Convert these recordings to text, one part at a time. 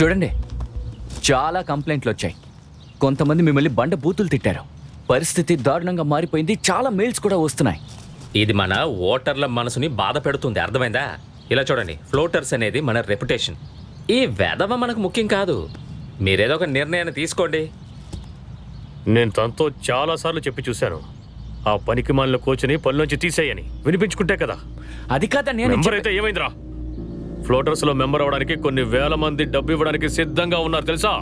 చూడండి, చాలా కంప్లైంట్లు వచ్చాయి. కొంతమంది మిమ్మల్ని బండ బూతులు తిట్టారు. పరిస్థితి దారుణంగా మారిపోయింది. చాలా మెయిల్స్ కూడా వస్తున్నాయి. ఇది మన ఓటర్ల మనసుని బాధ పెడుతుంది, అర్థమైందా? ఇలా చూడండి, ఫ్లోటర్స్ అనేది మన రెప్యుటేషన్. ఈ వెధవ మనకు ముఖ్యం కాదు. మీరేదో ఒక నిర్ణయాన్ని తీసుకోండి. నేను తనతో చాలాసార్లు చెప్పి చూశాను, ఆ పనికి మాలిన కోచ్ని పనిలోంచి తీసేయని. వినిపించుకుంటే కదా. అది కాదని మెంబర్ అయితే ఏమైందిరా? ఫ్లోటర్స్ లో మెంబర్ అవడానికి కొన్ని వేల మంది డబ్బు ఇవ్వడానికి సిద్ధంగా ఉన్నారు తెలుసా?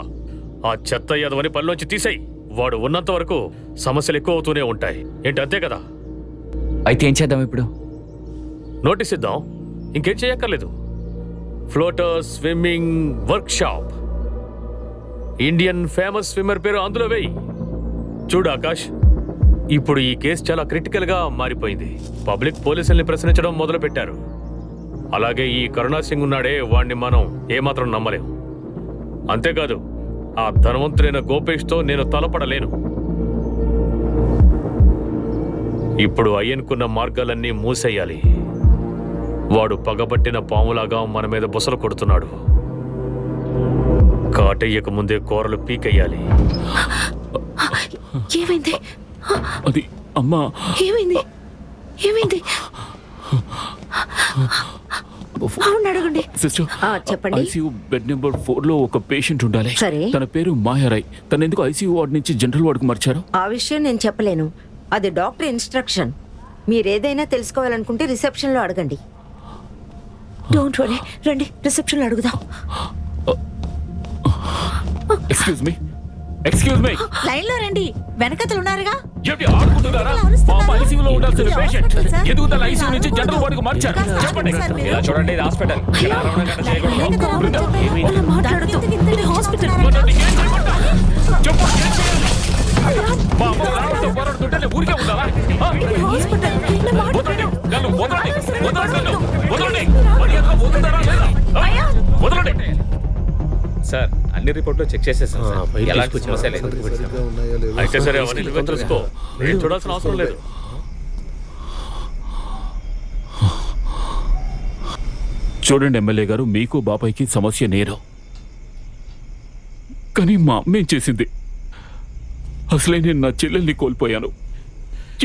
ఆ చెత్త యాదవని పనిలోంచి తీసేయి. వాడు ఉన్నంత వరకు సమస్యలు ఎక్కువ అవుతూనే ఉంటాయి. ఏంటి, అంతే కదా? అయితే ఏం చేద్దాం ఇప్పుడు? నోటీస్ ఇద్దాం, ఇంకేం చేయక్కర్లేదు. Floater swimming work shop, Indian famous swimmer పేరు అందులో వేయి. చూడు ఆకాష్, ఇప్పుడు ఈ కేసు చాలా క్రిటికల్ గా మారిపోయింది. పబ్లిక్ పోలీసుల్ని ప్రశ్నించడం మొదలు పెట్టారు. అలాగే ఈ కరుణా సింగ్ ఉన్నాడే, వాణ్ణి మనం ఏమాత్రం నమ్మలేం. అంతేకాదు, ఆ ధనవంతుడైన గోపేష్తో నేను తలపడలేను. ఇప్పుడు అయ్యనుకున్న మార్గాలన్నీ మూసేయాలి. వాడు పగబట్టిన పాములాగా మన మీద బుసలు కొడుతున్నాడు. కాటయ్యకు ముందే కూరలు పీకెయ్యాలి. ఏమైంది? అది అమ్మా. ఏమైంది? ఏమైంది? అడగండి సిస్టర్, చెప్పండి. ఐసీయూ బెడ్ నెంబర్ 4 లో ఒక పేషెంట్ ఉండాలి. సరే. తన పేరు మాయారాయ్. తన ఎందుకు ఐసీయూ వార్డ్ నుంచి జనరల్ వార్డుకు మార్చారు? ఆ విషయం నేను చెప్పలేను. అది డాక్టర్ ఇన్స్ట్రక్షన్. మీరేదైనా తెలుసుకోవాలనుకుంటే రిసెప్షన్ లో అడగండి. డోంట్ వరీ, రండి రిసెప్షన్ లో అడుగుదాం. Excuse me. లైన్ లో రండి, వెనకతలు ఉన్నారుగా. ఏంటి ఆడుకుంటున్నారా? పాప ఐసీయూలో ఉండాల్సిన పేషెంట్ ఎందుకు తన ఐసీయూ నుంచి జనరల్ వార్డుకు మార్చారు? చెప్పండి. ఇలా చూడండి, ఇది హాస్పిటల్. ఇలా అరవడం కన్నా చేయకూడదు. అలా మాట్లాడుతూ ఇది హాస్పిటల్. మనల్ని ఏం చేయమంటారు? చెప్పు, ఏం చేయాలి? మా అమ్మ రావడంతో పోరాడుతుంటే ఊరికే ఉండాలా? హాస్పిటల్. వదలండి, నన్ను వదలండి, వదలండి, నన్ను వదలండి. మర్యాదగా వదులుతారా లేదా? వదలండి. సార్, అన్ని రిపోర్ట్లు చెక్ చేసేసాం సార్. ఎలాంటి సమస్య లేదు. అయితే సరే, అవన్నీ నువ్వే తెలుసుకో. నేను చూడాల్సిన అవసరం లేదు. చూడండి ఎమ్మెల్యే గారు, మీకు బాబాయ్కి సమస్య నేరు. కానీ మా అమ్మ ఏం చేసింది? అసలే నేను నా చెల్లెల్ని కోల్పోయాను.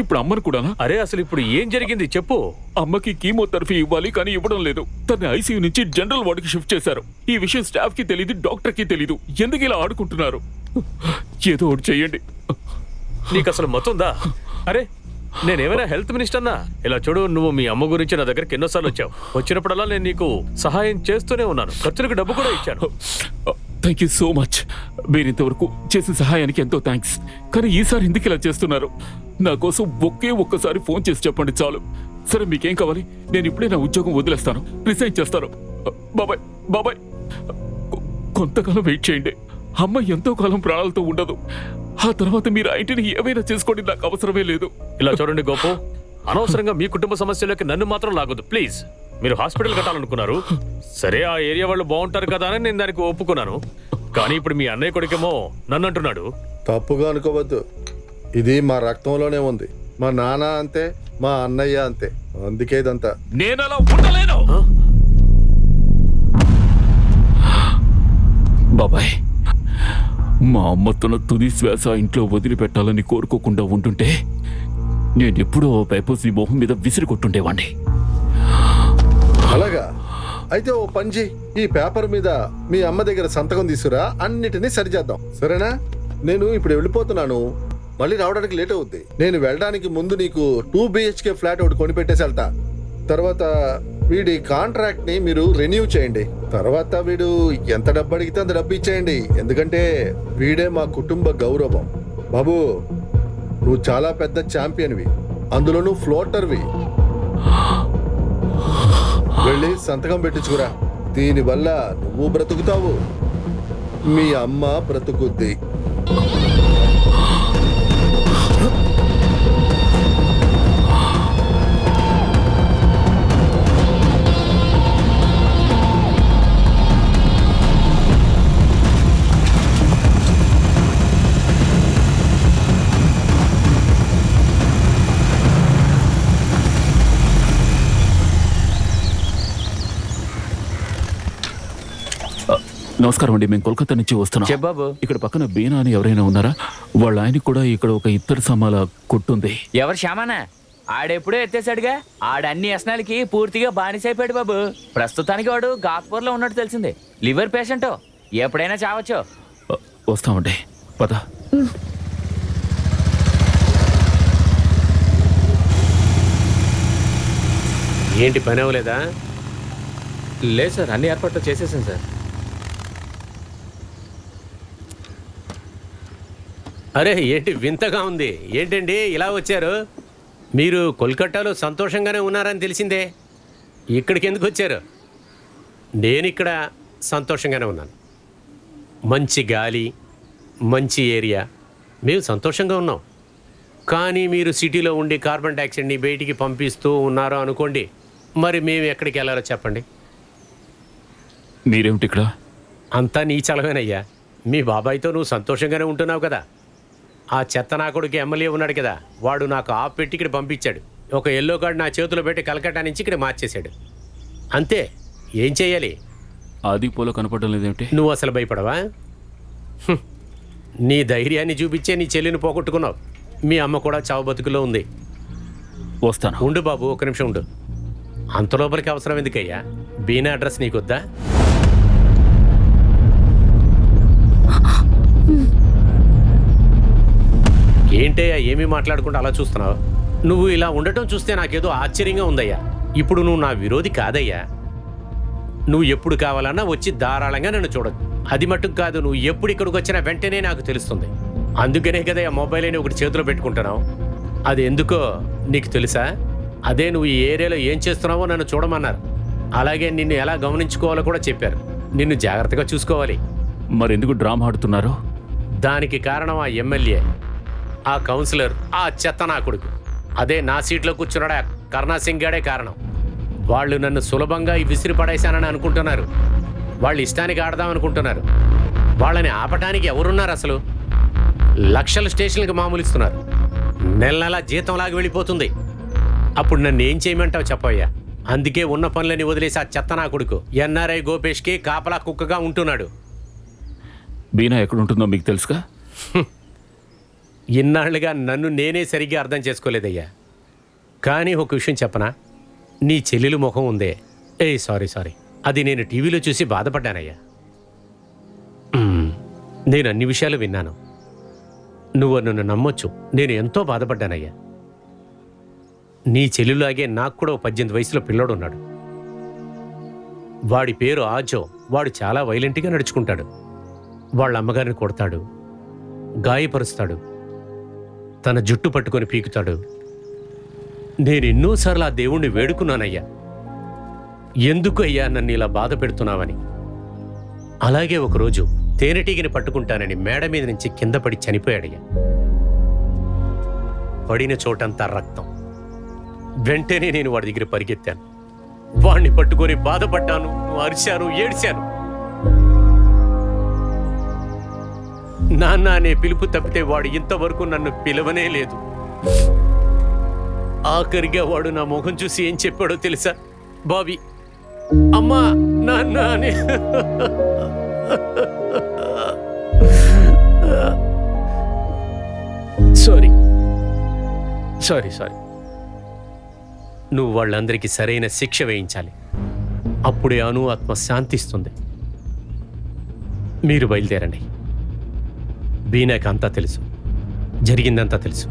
ఇప్పుడు అమ్మను కూడానా? అరే, అసలు ఇప్పుడు ఏం జరిగింది చెప్పు. అమ్మకి కీమోథెరపీ ఇవ్వాలి, కానీ ఇవ్వడం లేదు. తన ఐసీయూ నుంచి జనరల్ వార్డుకి షిఫ్ట్ చేశారు. ఈ విషయం స్టాఫ్ కి తెలీదు, డాక్టర్ కి తెలీదు. ఎందుకు ఇలా ఆడుకుంటున్నారు? ఏదో ఒకటి చెయ్యండి. నీకు అసలు మొత్తందా? అరే, నేనేమైనా హెల్త్ మినిస్టర్నా? ఇలా చూడు, నువ్వు మీ అమ్మ గురించి నా దగ్గరికి ఎన్నోసార్లు వచ్చావు. వచ్చినప్పుడల్లా నేను నీకు సహాయం చేస్తూనే ఉన్నాను. ఖర్చులకు డబ్బు కూడా ఇచ్చాను. Thank you so much. మీరు ఇంతవరకు చేసిన సహాయానికి ఎంతో థ్యాంక్స్. కానీ ఈసారి ఎందుకు ఇలా చేస్తున్నారు? నా కోసం ఒక్కసారి ఫోన్ చేసి చెప్పండి చాలు. సరే, మీకేం కావాలి? నేను ఇప్పుడే నా ఉద్యోగం వదిలేస్తాను, రిజైన్ చేస్తాను. బాబాయ్, బాబాయ్, కొంతకాలం వెయిట్ చేయండి. అమ్మ ఎంతో కాలం ప్రాణాలతో ఉండదు. ఆ తర్వాత మీరు ఆ ఇంటిని ఏమైనా చేసుకోండి, నాకు అవసరమే లేదు. ఇలా చూడండి గోపు, అనవసరంగా మీ కుటుంబ సమస్యలోకి నన్ను మాత్రం లాగొద్దు ప్లీజ్. మీరు హాస్పిటల్ కట్టాలనుకున్నారు, సరే, ఆ ఏరియా వాళ్ళు బాగుంటారు కదా అని నేను దానికి ఒప్పుకున్నాను. కానీ ఇప్పుడు మీ అన్నయ్య కొడుకేమో నన్ను అంటున్నాడు. తప్పుగా అనుకోవద్దు, ఇది మా రక్తంలోనే ఉంది. మా నాన్న అంతే, మా అన్నయ్య అంతే. అందుకే ఇదంతా. నేను అలా ఉండలేను. బాబాయ్, మా అమ్మ తన తుది శ్వాస ఇంట్లో వదిలిపెట్టాలని కోరుకోకుండా ఉంటుంటే నేనెప్పుడో పైపోసి మొహం మీద విసిరి కొట్టుండేవాణ్ణి. అలాగా? అయితే ఓ పంజి, ఈ పేపర్ మీద మీ అమ్మ దగ్గర సంతకం తీసుకురా, అన్నిటినీ సరిచేద్దాం, సరేనా? నేను ఇప్పుడు వెళ్ళిపోతున్నాను, మళ్ళీ రావడానికి లేట్ అవుద్ది. నేను వెళ్ళడానికి ముందు నీకు 2 BHK ఫ్లాట్ ఒకటి కొనిపెట్టేసి వెళ్తా. తర్వాత వీడి కాంట్రాక్ట్ ని మీరు రెన్యూ చేయండి. తర్వాత వీడు ఎంత డబ్బు అడిగితే అంత డబ్బు ఇచ్చేయండి, ఎందుకంటే వీడే మా కుటుంబ గౌరవం. బాబు, నువ్వు చాలా పెద్ద ఛాంపియన్వి, అందులో నువ్వు ఫ్లోటర్వి. వెళ్ళి సంతకం పెట్టించుకురా. దీనివల్ల నువ్వు బ్రతుకుతావు, మీ అమ్మ బ్రతుకుద్ది. నమస్కారం అండి, మేము కోల్కతా నుంచి వస్తున్నాం. చెప్పాబు. ఇక్కడ పక్కన బీనా అని ఎవరైనా ఉన్నారా? వాళ్ళ ఆయనకి కూడా ఇక్కడ ఒక ఇత్తడి సామాల కొట్టుంది. ఎవరు శ్యామానా? ఆడెప్పుడో ఎత్తేసాడుగా. ఆడన్ని వ్యసనాలకి పూర్తిగా బానిసైపోయాడు బాబు. ప్రస్తుతానికి వాడు గాత్పూర్లో ఉన్నట్టు తెలిసింది. లివర్ పేషెంట్, ఎప్పుడైనా చావచ్చు. వస్తామండి, పద. ఏంటి పని అవ్వలేదా? లేదు సార్, అన్ని ఏర్పాట్లు చేసేసాను సార్. అరే ఏంటి వింతగా ఉంది, ఏంటండి ఇలా వచ్చారు? మీరు కోల్కతాలో సంతోషంగానే ఉన్నారని తెలిసిందే, ఇక్కడికి ఎందుకు వచ్చారు? నేను ఇక్కడ సంతోషంగానే ఉన్నాను. మంచి గాలి, మంచి ఏరియా, మేము సంతోషంగా ఉన్నాం. కానీ మీరు సిటీలో ఉండి కార్బన్ డైఆక్సైడ్ని బయటికి పంపిస్తూ ఉన్నారో అనుకోండి, మరి మేము ఎక్కడికి వెళ్ళాలో చెప్పండి. మీరేమిటి ఇక్కడ? అంతా నీ చలవేనయ్యా. మీ బాబాయ్తో నువ్వు సంతోషంగానే ఉంటున్నావు కదా. ఆ చెత్త నా కొడుకు ఎమ్మెల్యే ఉన్నాడు కదా, వాడు నాకు ఆఫ్ పెట్టి ఇక్కడ పంపించాడు. ఒక ఎల్లో కార్డు నా చేతిలో పెట్టి కలకట్టా నుంచి ఇక్కడ మార్చేశాడు. అంతే, ఏం చేయాలి? ఆది పోలో కనపడడం లేదేమిటి? నువ్వు అసలు భయపడవా? హ్మ్. నీ ధైర్యాన్ని చూపించే నీ చెల్లిని పోగొట్టుకున్నావు. మీ అమ్మ కూడా చావు బతుకులో ఉంది. వస్తాను. ఉండు బాబు, ఒక నిమిషం ఉండు. అంత లోపలికి అవసరం ఎందుకయ్యా? బీనా అడ్రస్ నీకొద్దా? ఏంటయ్యా ఏమీ మాట్లాడకుండా అలా చూస్తున్నావు? నువ్వు ఇలా ఉండటం చూస్తే నాకేదో ఆశ్చర్యంగా ఉందయ్యా. ఇప్పుడు నువ్వు నా విరోధి కాదయ్యా. నువ్వు ఎప్పుడు కావాలన్నా వచ్చి ధారాళంగా నన్ను చూడదు. అది మట్టుకు కాదు, నువ్వు ఎప్పుడు ఇక్కడికి వచ్చినా వెంటనే నాకు తెలుస్తుంది. అందుకనే కదయ్యా మొబైల్ అని ఒకటి చేతిలో పెట్టుకుంటున్నావు. అది ఎందుకో నీకు తెలుసా? అదే నువ్వు ఈ ఏరియాలో ఏం చేస్తున్నావో నన్ను చూడమన్నారు. అలాగే నిన్ను ఎలా గమనించుకోవాలో కూడా చెప్పారు. నిన్ను జాగ్రత్తగా చూసుకోవాలి. మరెందుకు డ్రామా ఆడుతున్నారు? దానికి కారణం ఆ ఎమ్మెల్యే, ఆ కౌన్సిలర్, ఆ చెత్త నా కొడుకు. అదే నా సీట్లో కూర్చున్నాడా కరుణా సింగ్ గాడే కారణం. వాళ్ళు నన్ను సులభంగా విసిరి పడేశానని అనుకుంటున్నారు. వాళ్ళు ఇష్టానికి ఆడదాం అనుకుంటున్నారు. వాళ్ళని ఆపటానికి ఎవరున్నారు అసలు? లక్షల స్టేషన్లకు మామూలు ఇస్తున్నారు. నెల నెల జీతంలాగా వెళ్ళిపోతుంది. అప్పుడు నన్ను ఏం చేయమంటావు చెప్పయ్యా? అందుకే ఉన్న పనులని వదిలేసి ఆ చెత్త నా కొడుకు ఎన్ఆర్ఐ గోపేష్కి కాపలా కుక్కగా ఉంటున్నాడు. బీనా ఎక్కడుంటుందో మీకు తెలుసుగా? ఇన్నాళ్లుగా నన్ను నేనే సరిగ్గా అర్థం చేసుకోలేదయ్యా. కానీ ఒక విషయం చెప్పనా? నీ చెల్లెలు ముఖం ఉందే, సారీ, అది నేను టీవీలో చూసి బాధపడ్డానయ్యా. నేను అన్ని విషయాలు విన్నాను. నువ్వు నన్ను నమ్మొచ్చు, నేను ఎంతో బాధపడ్డానయ్యా. నీ చెల్లులాగే నాకు కూడా 18 వయసులో పిల్లోడు ఉన్నాడు. వాడి పేరు ఆజో. వాడు చాలా వైలెంట్గా నడుచుకుంటాడు. వాళ్ళ అమ్మగారిని కొడతాడు, గాయపరుస్తాడు, తన జుట్టు పట్టుకొని పీకుతాడు. నేను ఎన్నోసార్లు ఆ దేవుణ్ణి వేడుకున్నానయ్యా, ఎందుకు అయ్యా నన్ను ఇలా బాధ పెడుతున్నావని. అలాగే ఒకరోజు తేనెటీగని పట్టుకుంటానని మేడ మీద నుంచి కింద పడి చనిపోయాడయ్యా. పడిన చోటంతా రక్తం. వెంటనే నేను వాడి దగ్గర పరిగెత్తాను. వాణ్ణి పట్టుకొని బాధపడ్డాను, అరిశాను, ఏడ్చాను. నాన్న అనే పిలుపు తప్పితే వాడు ఇంతవరకు నన్ను పిలవనే లేదు. ఆఖరిగా వాడు నా ముఖం చూసి ఏం చెప్పాడో తెలుసా? బాబీ, అమ్మా, నాన్న అని. సారీ. నువ్వు వాళ్ళందరికీ సరైన శిక్ష వేయించాలి. అప్పుడే అను ఆత్మ శాంతిస్తుంది. మీరు బయలుదేరండి. బీనాకి అంతా తెలుసు, జరిగిందంతా తెలుసు.